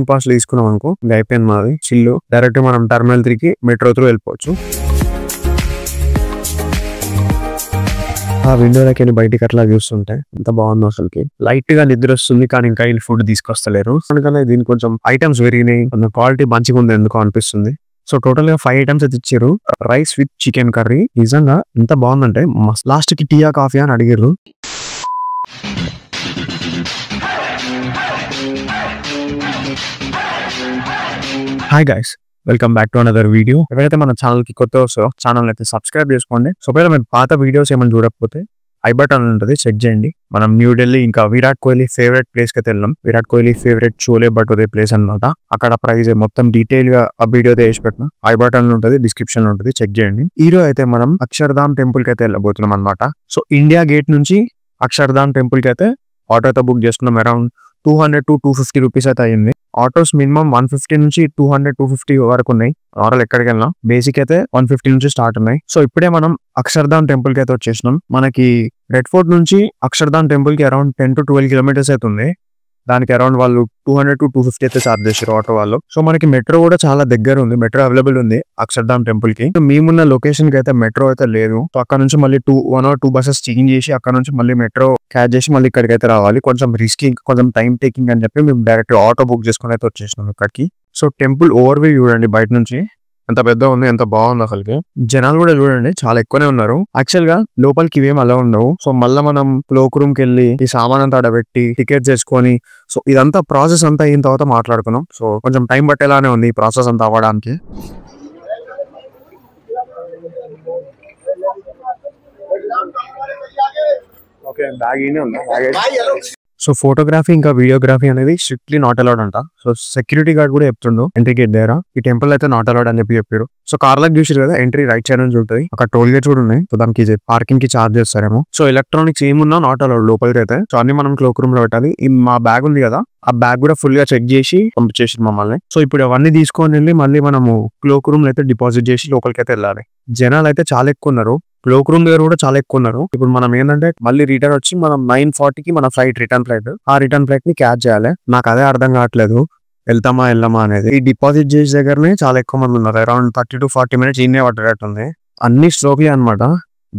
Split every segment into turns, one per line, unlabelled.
Pass తీసుకున్నాం అనుకో ఇంకా అయిపోయింది మాది చిల్లు. డైరెక్ట్ మనం టర్మినల్ 3కి మెట్రో త్రూ వెళ్ళిపోవచ్చు. ఆ విండోలోకి వెళ్ళి బయటికి అట్లా చూస్తుంటే ఎంత బాగుందో అసలుకి. లైట్ గా నిద్ర వస్తుంది కానీ ఇంకా వీళ్ళు ఫుడ్ తీసుకొస్తలేరు. అందుకనే దీనికి కొంచెం ఐటమ్స్ పెరిగినాయి, కొంచెం క్వాలిటీ మంచిగా ఉంది ఎందుకో అనిపిస్తుంది. సో టోటల్ గా 5 ఐటమ్స్ అయితే ఇచ్చారు. రైస్ విత్ చికెన్ కర్రీ నిజంగా ఎంత బాగుందంటే లాస్ట్ కి టీయా కాఫీ అని అడిగారు. Hi guys, welcome back to another video. ఎవరైతే మన ఛానల్ కి కొత్త వస్తారో ఛానల్ అయితే సబ్స్క్రైబ్ చేసుకోండి. సో ఒకవేళ మీరు పాత వీడియోస్ ఏమైనా చూడకపోతే ఐ బటన్ ఉంటుంది, చెక్ చేయండి. మనం న్యూఢిల్లీ ఇంకా విరాట్ కోహ్లీ ఫేవరెట్ ప్లేస్ కి అయితే వెళ్ళాం. విరాట్ కోహ్లీ ఫేవరెట్ చోలే భటూరే ప్లేస్ అన్నమాట. అక్కడ ప్రైస్ మొత్తం డీటెయిల్ గా ఆ వీడియో వేసి పెట్టిన ఐ బటన్ ఉంటుంది, డిస్క్రిప్షన్ ఉంటుంది, చెక్ చేయండి. ఈ రోజు అయితే మనం అక్షర్ధామ్ టెంపుల్ కి అయితే వెళ్ళబోతున్నాం అనమాట. సో ఇండియా గేట్ నుంచి అక్షర్ధామ్ టెంపుల్ కి అయితే ఆటోతో బుక్ చేసుకున్నాం. అరౌండ్ 200 to 250 రూపీస్ అయితే అయ్యింది. ఆటోస్ మినిమం 150 నుంచి 200-250 వరకు ఉన్నాయి. ఆర్ఎల్ ఎక్కడికి వెళ్ళినా బేసిక్ అయితే 150 నుంచి స్టార్ట్ ఉన్నాయి. సో ఇప్పుడే మనం అక్షర్ధామ్ టెంపుల్ కి అయితే వచ్చేసినాం. మనకి రెడ్ ఫోర్ట్ నుంచి అక్షర్ధామ్ టెంపుల్ కి అరౌండ్ 10 to 12 కిలోమీటర్స్ అయితే ఉంది. దానికి అరౌండ్ వాళ్ళు 200 to 250 అయితే చార్జ్ చేశారు ఆటో వాళ్ళు. సో మనకి మెట్రో కూడా చాలా దగ్గర ఉంది, మెట్రో అవైలబుల్ ఉంది అక్షర్ధామ్ టెంపుల్ కి. మేమున్న లొకేషన్ కి అయితే మెట్రో అయితే లేదు. సో అక్కడ నుంచి మళ్ళీ 1 or 2 బస్సెస్ చేంజ్ చేసి అక్కడ నుంచి మళ్ళీ మెట్రో క్యాచ్ చేసి మళ్ళీ ఇక్కడికి అయితే రావాలి. కొంచెం రిస్కీ, కొంచెం టైం టేకింగ్ అని చెప్పి మేము డైరెక్ట్ ఆటో బుక్ చేసుకుని అయితే వచ్చేసినాం ఇక్కడికి. సో టెంపుల్ ఓవర్ వ్యూ చూడండి బయట నుంచి, ఎంత పెద్ద ఉంది, ఎంత బాగుంది అసలుకి. జనాలు కూడా చూడండి చాలా ఎక్కువనే ఉన్నారు. యాక్చువల్ గా లోపలికి ఇవేం అలా ఉండవు. సో మళ్ళీ మనం క్లోక్ రూమ్ కి వెళ్ళి ఈ సామాన్ అంతా ఆడబెట్టి టికెట్ చేసుకొని, సో ఇదంతా ప్రాసెస్ అంతా అయిన తర్వాత మాట్లాడుకున్నాం. సో కొంచెం టైం పట్టేలానే ఉంది ఈ ప్రాసెస్ అంతా అవ్వడానికి. ఓకే, బ్యాగ్ ఈనే ఉందా? సో ఫోటోగ్రఫీ ఇంకా వీడియోగ్రఫీ అనేది స్ట్రిక్ట్లీ నాట్ అలౌడ్ అంట. సో సెక్యూరిటీ గార్డ్ కూడా చెప్తుండు ఎంట్రీ గేట్ దగ్గర ఈ టెంపుల్ అయితే నాట్ అలౌడ్ అని చెప్పారు. సో కార్లకు చూసారు కదా, ఎంట్రీ రైట్ సైడ్ నుంచి ఉంటుంది. అక్కడ టోల్ గేట్స్ కూడా ఉన్నాయి. సో దానికి పార్కింగ్ కి చార్జ్ చేస్తారేమో. సో ఎలక్ట్రానిక్స్ ఏమున్నా నాట్ అలౌడ్ లోపలికి అయితే. సో అన్ని మనం క్లోక్ రూమ్ లో పెట్టాలి. మా బ్యాగ్ ఉంది కదా, ఆ బ్యాగ్ కూడా ఫుల్ గా చెక్ చేసి పంపించేసి మమ్మల్ని. సో ఇప్పుడు అవన్నీ తీసుకొని వెళ్ళి మళ్ళీ మనము క్లోక్ రూమ్ లో అయితే డిపాజిట్ చేసి లోపలికి అయితే వెళ్ళాలి. జనాలు అయితే చాలా ఎక్కువ ఉన్నారు. క్లోక్ రూమ్ దగ్గర కూడా చాలా ఎక్కువ ఉన్నారు. ఇప్పుడు మనం ఏంటంటే మళ్ళీ రిటర్న్ వచ్చి మనం 9:40కి మన ఫ్లైట్, రిటర్న్ ఫ్లైట్, ఆ రిటర్న్ ఫ్లైట్ ని క్యాచ్ చేయాలి. నాకు అదే అర్థం కావట్లేదు, వెళ్తామా వెళ్ళమా అనేది. ఈ డిపాజిట్ చేసే దగ్గరనే చాలా ఎక్కువ మంది ఉన్నారు. అరౌండ్ 30 to 40 minutes ఇన్నే పట్టేటట్టుంది. అన్ని స్లోలీ అనమాట.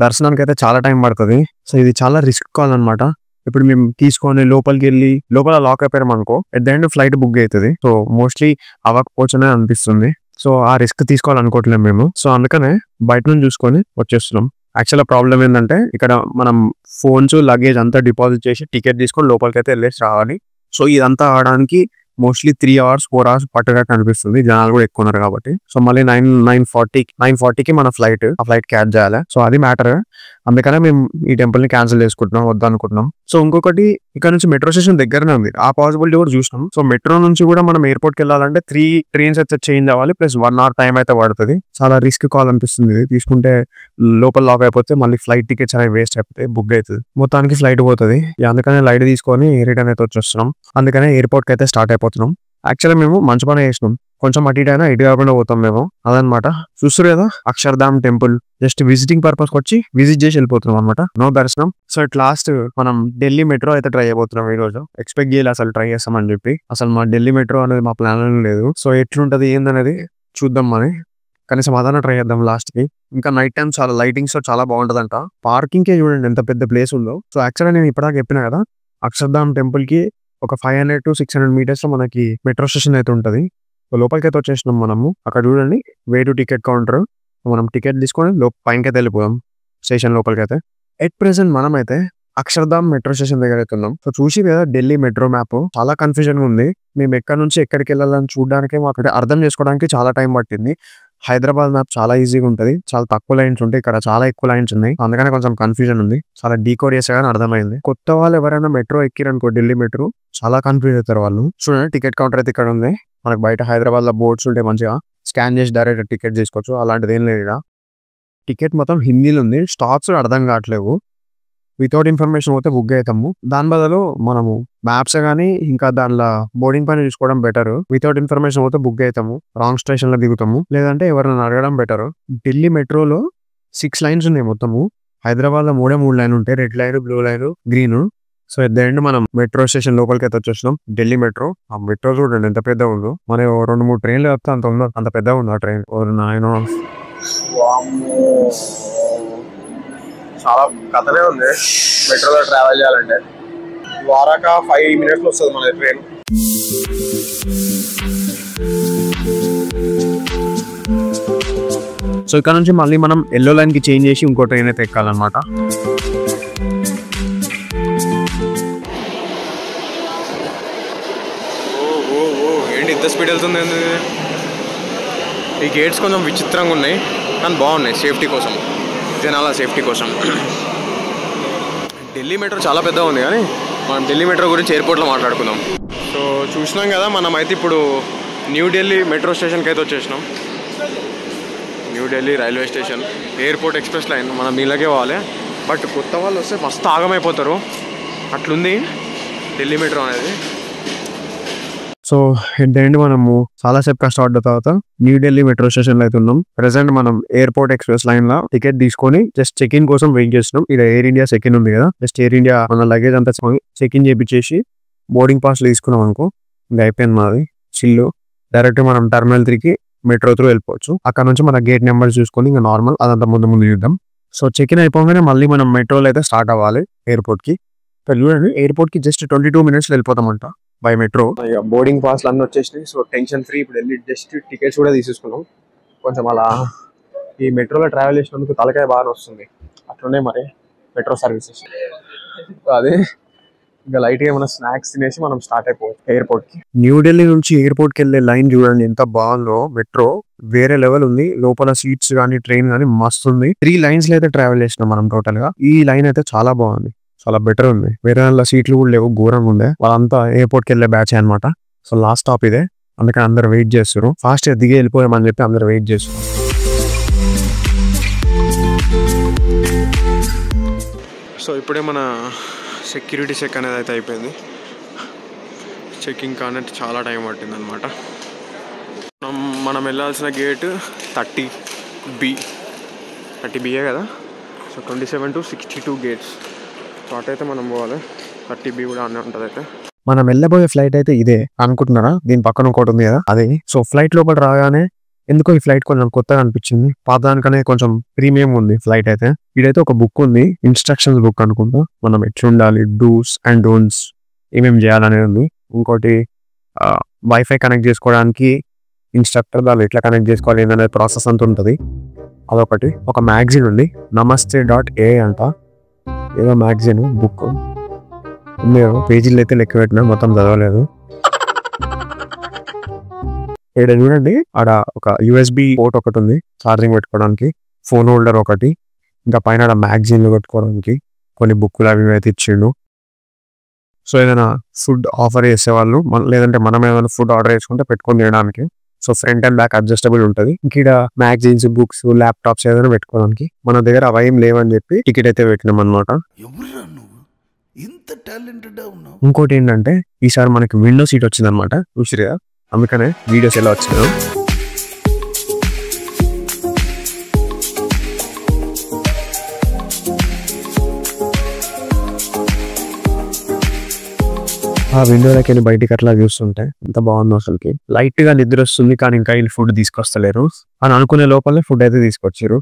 దర్శనానికి అయితే చాలా టైం పడుతుంది. సో ఇది చాలా రిస్క్ కాల్ అనమాట. ఇప్పుడు మేము తీసుకొని లోపలికి వెళ్ళి లోపల లాక్ అయిపోయాం అనుకో, at the end flight book అవుతుంది. సో మోస్ట్లీ అవ్వకపోవచ్చనే అనిపిస్తుంది. సో ఆ రిస్క్ తీసుకోవాలనుకోవట్లేము మేము. సో అందుకనే బయట నుంచి చూసుకొని వచ్చేస్తున్నాం. యాక్చువల్ ప్రాబ్లం ఏంటంటే ఇక్కడ మనం ఫోన్స్, లగేజ్ అంతా డిపాజిట్ చేసి టికెట్ తీసుకొని లోపలికి అయితే వెళ్ళేసి రావాలి. సో ఇదంతా ఆడడానికి మోస్ట్లీ 3 hours 4 hours పట్టేటట్టు అనిపిస్తుంది. జనాలు కూడా ఎక్కువ ఉన్నారు కాబట్టి. సో మళ్ళీ 9:40కి మన ఆ ఫ్లైట్ క్యాచ్ చేయాలి. సో అది మ్యాటర్. అందుకనే మేము ఈ టెంపుల్ ని క్యాన్సిల్ చేసుకుంటున్నాం, వద్దనుకుంటున్నాం. సో ఇంకొకటి, ఇక్కడ నుంచి మెట్రో స్టేషన్ దగ్గరనే ఉంది, ఆ పాసిబిలిటీ కూడా చూసినాం. సో మెట్రో నుంచి కూడా మనం ఎయిర్పోర్ట్ కి వెళ్ళాలంటే 3 trains అయితే చేంజ్ అవ్వాలి, ప్లస్ 1 hour టైం అయితే పడుతుంది. చాలా రిస్క్ కాల్ అనిపిస్తుంది. తీసుకుంటే లోపల లాక్ అయిపోతే మళ్ళీ ఫ్లైట్ టికెట్స్ అనేవి వేస్ట్ అయిపోతాయి, బుక్ అవుతుంది, మొత్తానికి ఫ్లైట్ పోతుంది. అందుకనే లైట్ తీసుకొని రిటర్న్ అయితే వచ్చేస్తున్నాం. అందుకనే ఎయిర్పోర్ట్ కి అయితే స్టార్ట్ అయిపోతున్నాం. యాక్చువల్లీ మేము మంచి పని చేసినాం, కొంచెం అటు ఇటు అయినా ఇటు కాకుండా పోతాం మేము. అదనమాట. చూస్తారు కదా Akshardham temple, just visiting purpose వచ్చి విజిట్ చేసి వెళ్ళిపోతున్నాం అనమాట, నో దర్శనం. సో ఇట్ లాస్ట్ మనం ఢిల్లీ మెట్రో అయితే ట్రై అయిపోతున్నాం ఈ రోజు. ఎక్స్పెక్ట్ చేయాలి అసలు ట్రై చేస్తామని చెప్పి. అసలు మా ఢిల్లీ మెట్రో అనేది మా ప్లాన్ లేదు. సో ఎట్లుంటది ఏందనేది చూద్దాం అని, కనీసం అదన ట్రై చేద్దాం లాస్ట్ కి. ఇంకా నైట్ టైం చాలా లైటింగ్స్ చాలా బాగుంటదంట. పార్కింగ్ కే చూడండి ఎంత పెద్ద ప్లేస్ ఉందో. సో యాక్చువల్గా నేను ఇప్పటిదాకా చెప్పిన కదా, అక్షర్ధామ్ టెంపుల్ కి ఒక 500 to 600 meters లో మనకి మెట్రో స్టేషన్ అయితే ఉంటది. సో లోపలికి అయితే వచ్చేసినాం మనము. అక్కడ చూడండి వే టు టికెట్ కౌంటర్. మనం టికెట్ తీసుకొని పైనకి అయితే వెళ్ళిపోయాం స్టేషన్ లోపలికి అయితే. ఎట్ ప్రెసెంట్ మనం అయితే అక్షర్ధామ్ మెట్రో స్టేషన్ దగ్గర అయితే ఉన్నాం. సో చూసి కదా ఢిల్లీ మెట్రో మ్యాప్ చాలా కన్ఫ్యూజన్ గా ఉంది. మేము ఎక్కడి నుంచి ఎక్కడికి వెళ్ళాలని చూడడానికి, మాకు అర్థం చేసుకోవడానికి చాలా టైం పట్టింది. హైదరాబాద్ మ్యాప్ చాలా ఈజీగా ఉంటుంది, చాలా తక్కువ లైన్స్ ఉంటాయి. ఇక్కడ చాలా ఎక్కువ లైన్స్ ఉన్నాయి, అందుకనే కొంచెం కన్ఫ్యూజన్ ఉంది. చాలా డీకోడ్ చేసేగానే అర్థమైంది. కొత్త వాళ్ళు ఎవరైనా మెట్రో ఎక్కిరనుకో, ఢిల్లీ మెట్రో, చాలా కన్ఫ్యూజ్ అవుతారు వాళ్ళు. చూడండి టికెట్ కౌంటర్ అయితే ఇక్కడ ఉంది. మనకు బయట హైదరాబాద్ లో బోర్డ్స్ ఉంటాయి, మంచిగా స్కాన్ చేసి డైరెక్ట్ టికెట్ చేసుకోవచ్చు. అలాంటిది ఏం లేదు. టికెట్ మొత్తం హిందీలో ఉంది, స్టాప్స్ అర్థం కావట్లేవు. వితౌట్ ఇన్ఫర్మేషన్ పోతే బుక్ అవుతాము. దాని బదులు మనము మ్యాప్స్ కానీ ఇంకా దానిలో బోర్డింగ్ పైన చూసుకోవడం బెటర్. వితౌట్ ఇన్ఫర్మేషన్ పోతే బుక్ అవుతాము, రాంగ్ స్టేషన్ లో దిగుతాము, లేదంటే ఎవరైనా అడగడం బెటర్. ఢిల్లీ మెట్రోలో 6 lines ఉన్నాయి మొత్తము. హైదరాబాద్ లో 3 లైన్ ఉంటాయి, red line, blue line, green. So at the end మనం మెట్రో స్టేషన్ లోపలికి అయితే వచ్చేసినాం. ఢిల్లీ మెట్రో. ఆ మెట్రో చూడండి ఎంత పెద్దగా ఉందో. మన 2-3 ట్రైన్లు వస్తే అంత ఉందో, అంత పెద్దగా ఉంది ఆ ట్రైన్. నాయన చాలా కథనే ఉంది మెట్రోలో ట్రావెల్ చేయాలంటే. ద్వారకా 5 minutes వస్తుంది మన ట్రైన్. సో ఇక్కడ నుంచి మళ్ళీ మనం ఎల్లో లైన్ కి చేంజ్ చేసి ఇంకో ట్రైన్ అయితే ఎక్కాలన్నమాట. ఏంటి ఇంత స్పీడ్ వెళ్తుంది? ఈ గేట్స్ కొంచెం విచిత్రంగా ఉన్నాయి కానీ బాగున్నాయి సేఫ్టీ కోసం, జనాల సేఫ్టీ కోసం. ఢిల్లీ మెట్రో చాలా పెద్దగా ఉంది కానీ మనం ఢిల్లీ మెట్రో గురించి ఎయిర్పోర్ట్లో మాట్లాడుకుందాం. సో చూసినాం కదా, మనం అయితే ఇప్పుడు న్యూ ఢిల్లీ మెట్రో స్టేషన్కి అయితే వచ్చేసినాం. New Delhi railway station, airport express line. మనం ఇలాగే పోవాలి, బట్ కొత్త వాళ్ళు వస్తే మస్తు ఆగమైపోతారు. అట్లుంది ఢిల్లీ మెట్రో అనేది. సో ఎట్ ద ఎండ్ మనము చాలాసేపు కష్టపడ్డ తర్వాత న్యూ ఢిల్లీ మెట్రో స్టేషన్ లో అయితే ఉన్నాం. ప్రెసెంట్ మనం ఎయిర్పోర్ట్ ఎక్స్ప్రెస్ లైన్ లో టికెట్ తీసుకొని జస్ట్ చెక్ ఇన్ కోసం వెయిట్ చేస్తున్నాం. ఇక్కడ ఎయిర్ ఇండియా చెక్ ఇన్ ఉంది కదా, జస్ట్ ఎయిర్ ఇండియా మన లగేజ్ అంతా చెక్ ఇన్ చేపించేసి బోర్డింగ్ పాస్ తీసుకున్నాం అనుకో, ఇంకా అయిపోయింది మాది చిల్లు. డైరెక్ట్ మనం టర్మినల్ 3కి మెట్రో త్రూ వెళ్ళిపోవచ్చు. అక్కడ నుంచి మన గేట్ నెంబర్ చూసుకొని ఇంకా నార్మల్ అదంతా ముందు చూద్దాం. సో చెక్ ఇన్ అయిపోగానే మళ్ళీ మనం మెట్రోలో అయితే స్టార్ట్ అవ్వాలి ఎయిర్పోర్ట్ కి. చూడండి ఎయిర్పోర్ట్ కి జస్ట్ 22 minutes వెళ్ళిపోతామంట బై మెట్రో. బోర్డింగ్ పాస్లు అన్నీ వచ్చేసినాయి. So tension free. ఇప్పుడు వెళ్ళి జస్ట్ టికెట్స్ కూడా తీసేసుకున్నాం. కొంచెం అలా ఈ మెట్రోలో ట్రావెల్ చేసినందుకు తలకాయ బాగా వస్తుంది. అట్లునే మరి మెట్రో సర్వీసెస్. అదే ఇంకా లైట్ గా ఏమైనా స్నాక్స్ తినేసి మనం స్టార్ట్ అయిపోవచ్చు ఎయిర్పోర్ట్ కి. న్యూ ఢిల్లీ నుంచి ఎయిర్పోర్ట్ కి వెళ్ళే లైన్ చూడండి ఎంత బాగుందో. మెట్రో వేరే లెవెల్ ఉంది. లోపల సీట్స్ కానీ ట్రైన్ కానీ మస్తు ఉంది. 3 lines లో అయితే ట్రావెల్ చేసినాం మనం టోటల్ గా. ఈ లైన్ అయితే చాలా బాగుంది, చాలా బెటర్ ఉంది. వేరే సీట్లు కూడా లేవు, ఘోరంగా ఉండే. వాళ్ళంతా ఎయిర్పోర్ట్ కి వెళ్ళే బ్యాచ్ అనమాట. సో లాస్ట్ స్టాప్ ఇదే, అందుకని అందరు వెయిట్ చేస్తారు. ఫాస్ట్ గా దిగి వెళ్ళిపోయామని చెప్పి అందరు వెయిట్ చేస్తారు. సో ఇప్పుడే మన సెక్యూరిటీ చెక్ అనేది అయితే అయిపోయింది. చెకింగ్ కానీ చాలా టైం పట్టింది అనమాట. మనం వెళ్ళాల్సిన గేట్ 30B కదా. So 27 to 62 gates. సో అటైతే మనం పోవాలి. 30B కూడా అన్నీ ఉంటుంది. అయితే మనం వెళ్ళబోయే ఫ్లైట్ అయితే ఇదే అనుకుంటున్నారా? దీని పక్కన ఒకటి ఉంది కదా అదే. సో ఫ్లైట్ లోపల రాగానే ఎందుకో ఈ ఫ్లైట్ కొంచెం కొత్తగా అనిపించింది. పాతదానికనే కొంచెం ప్రీమియం ఉంది ఫ్లైట్ అయితే. ఇదైతే ఒక బుక్ ఉంది, ఇన్స్ట్రక్షన్స్ బుక్ అనుకుంటా. మనం ఎట్లా ఉండాలి, డూస్ అండ్ డోంట్స్, ఏమేమి చేయాలనేది ఉంది. ఇంకోటి వైఫై కనెక్ట్ చేసుకోవడానికి ఇన్స్ట్రక్టర్ వాళ్ళు ఎట్లా కనెక్ట్ చేసుకోవాలి ఏంటనే ప్రాసెస్ అంతా ఉంటుంది. అదొకటి. ఒక మ్యాగజైన్ ఉంది, namaste.a అంట. ఏదో మ్యాగజైన్ బుక్ ఉంది. పేజీలు అయితే లెక్క పెట్టినా, మొత్తం చదవలేదు. ఇక్కడ చూడండి, ఆడ ఒక USB పోర్ట్ ఒకటి ఉంది ఛార్జింగ్ పెట్టుకోవడానికి, ఫోన్ హోల్డర్ ఒకటి, ఇంకా పైన మ్యాగజైన్లు పెట్టుకోవడానికి కొన్ని బుక్కులు అవి అయితే ఇచ్చిండు. సో ఏదైనా ఫుడ్ ఆఫర్ చేసేవాళ్ళు, లేదంటే మనం ఏదైనా ఫుడ్ ఆర్డర్ చేసుకుంటే పెట్టుకొని తినడానికి. So front and back adjustable ఉంటుంది. ఇక్కడ మ్యాగజైన్స్, బుక్స్, ల్యాప్టాప్స్ ఏదైనా పెట్టుకోవడానికి. మన దగ్గర అవి ఏం లేవని చెప్పి టికెట్ అయితే పెట్టినాం అనమాట. ఇంకోటి ఏంటంటే ఈసారి మనకి విండో సీట్ వచ్చింది అనమాట, చూసిరా. అందుకనే వీడియోస్ ఎలా వచ్చినాయో. ఆ విండోలకి బయటికి అట్లా చూస్తుంటే ఎంత బాగుందో అసలుకి. లైట్ గా నిద్ర వస్తుంది కానీ ఇంకా వీళ్ళు ఫుడ్ తీసుకొస్తలేరు అని అనుకునే లోపలే ఫుడ్ అయితే తీసుకొచ్చారు.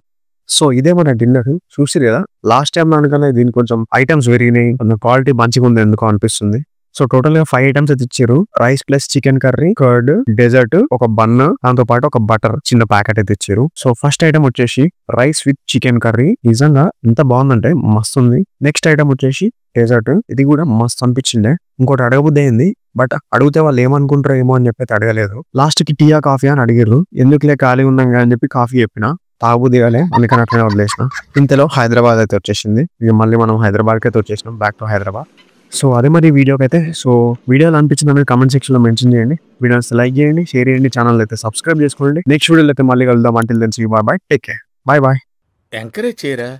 సో ఇదే మన డిన్నర్. చూసిరు కదా, లాస్ట్ టైం అనుకనే దీనికి కొంచెం ఐటమ్స్ పెరిగినాయి, కొంచెం క్వాలిటీ మంచిగా ఉంది ఎందుకో అనిపిస్తుంది. సో టోటల్ గా 5 items అయితే ఇచ్చారు. Rice plus chicken curry, curd, dessert, ఒక బన్, దాంతో పాటు ఒక బటర్ చిన్న ప్యాకెట్ అయితే ఇచ్చారు. సో ఫస్ట్ ఐటమ్ వచ్చేసి రైస్ విత్ చికెన్ కర్రీ. నిజంగా ఎంత బాగుందంటే మస్తు ఉంది. నెక్స్ట్ ఐటమ్ వచ్చేసి డెజర్ట్. ఇది కూడా మస్తు అనిపించింది. ఇంకోటి అడగబుద్ది అయింది, బట్ అడిగితే వాళ్ళు ఏమనుకుంటారో ఏమో అని చెప్పి అడగలేదు. లాస్ట్ కి టీయా కాఫీ అని అడిగారు. ఎందుకులే ఖాళీ ఉన్నాం అని చెప్పి కాఫీ చెప్పిన, తాగుబుద్ది కాలే, అందుకని అట్లనే వదిలేసిన. ఇంతలో హైదరాబాద్ అయితే వచ్చేసింది. ఇక మళ్ళీ మనం హైదరాబాద్కి అయితే వచ్చేసినాం, బ్యాక్ టు హైదరాబాద్. సో అదే మరి వీడియోకి అయితే. సో వీడియోలో అనిపించింది అనేది కామెంట్ సెక్షన్ లో మెన్షన్ చేయండి. వీడియోస్ లైక్ చేయండి, షేర్ చేయండి, ఛానల్ అయితే సబ్స్క్రైబ్ చేసుకోండి. నెక్స్ట్ వీడియోలో అయితే మళ్ళీ కలుద్దాం. Until then see you, bye bye, take care, bye bye.
Encourage చేయరా.